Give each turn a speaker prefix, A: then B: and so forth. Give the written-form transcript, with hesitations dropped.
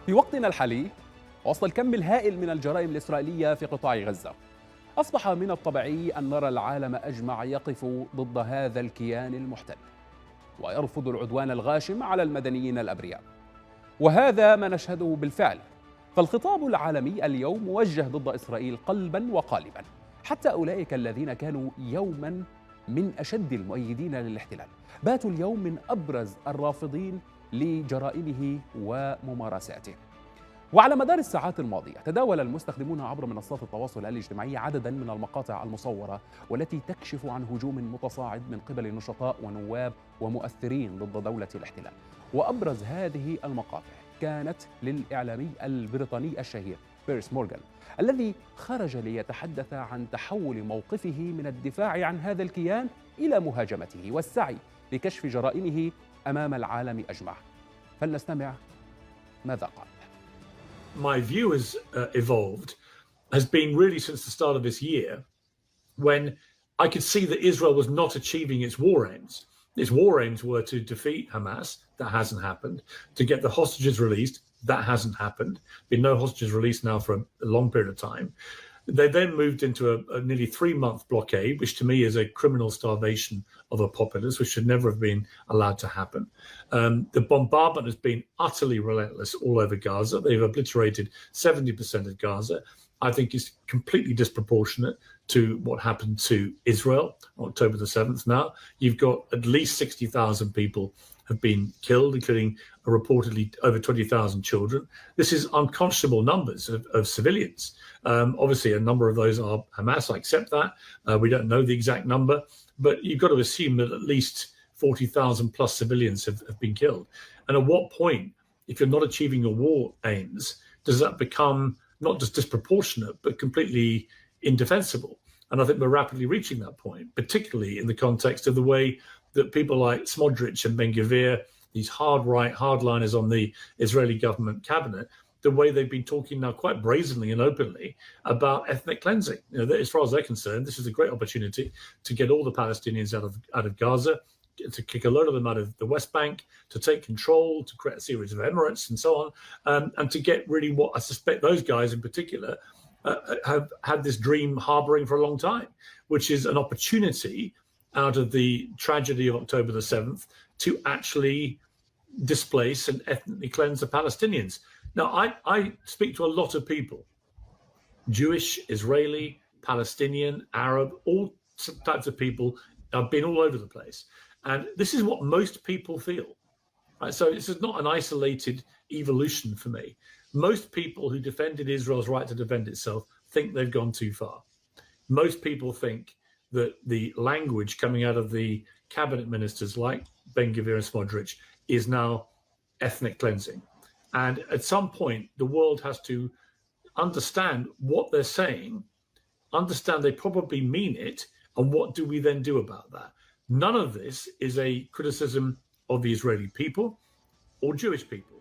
A: في وقتنا الحالي وسط الكم الهائل من الجرائم الإسرائيلية في قطاع غزة، أصبح من الطبيعي أن نرى العالم أجمع يقف ضد هذا الكيان المحتل ويرفض العدوان الغاشم على المدنيين الأبرياء، وهذا ما نشهده بالفعل. فالخطاب العالمي اليوم موجه ضد إسرائيل قلبا وقالبا، حتى أولئك الذين كانوا يوما من أشد المؤيدين للاحتلال باتوا اليوم من أبرز الرافضين لجرائمه وممارساته. وعلى مدار الساعات الماضية تداول المستخدمون عبر منصات التواصل الاجتماعي عددا من المقاطع المصورة والتي تكشف عن هجوم متصاعد من قبل نشطاء ونواب ومؤثرين ضد دولة الاحتلال. وأبرز هذه المقاطع كانت للإعلامي البريطاني الشهير بيرس مورغان، الذي خرج ليتحدث عن تحول موقفه من الدفاع عن هذا الكيان إلى مهاجمته والسعي لكشف جرائمه أمام العالم أجمع. فلنستمع ماذا قال.
B: My view has been really since the start of this year, when I could see that Israel was not achieving its war aims. Its war aims were to defeat Hamas. That hasn't happened. To get the hostages released. That hasn't happened. Been no hostages released now for a long period of time. They then moved into a nearly 3-month blockade, which to me is a criminal starvation of a populace, which should never have been allowed to happen. The bombardment has been utterly relentless all over Gaza. They've obliterated 70% of Gaza. I think is completely disproportionate to what happened to Israel on October the 7th. Now, you've got at least 60,000 people have been killed, including reportedly over 20,000 children. This is unconscionable numbers of civilians. Obviously, a number of those are Hamas. I accept that. We don't know the exact number, but you've got to assume that at least 40,000 plus civilians have been killed. And at what point, if you're not achieving your war aims, does that become not just disproportionate, but completely indefensible? And I think we're rapidly reaching that point, particularly in the context of the way that people like Smotrich and Ben-Gvir, these hard-right hardliners on the Israeli government cabinet, the way they've been talking now quite brazenly and openly about ethnic cleansing. You know, as far as they're concerned, this is a great opportunity to get all the Palestinians out of Gaza, to kick a load of them out of the West Bank, to take control, to create a series of emirates and so on, and to get really what I suspect those guys in particular have had this dream harboring for a long time, which is an opportunity out of the tragedy of October the 7th to actually displace and ethnically cleanse the Palestinians. Now, I speak to a lot of people, Jewish, Israeli, Palestinian, Arab, all types of people. I've been all over the place. And this is what most people feel. Right? So this is not an isolated evolution for me. Most people who defended Israel's right to defend itself think they've gone too far. Most people think that the language coming out of the cabinet ministers like Ben-Gvir and Smotrich is now ethnic cleansing. And at some point, the world has to understand what they're saying, understand they probably mean it, and what do we then do about that? None of this is a criticism of the Israeli people or Jewish people.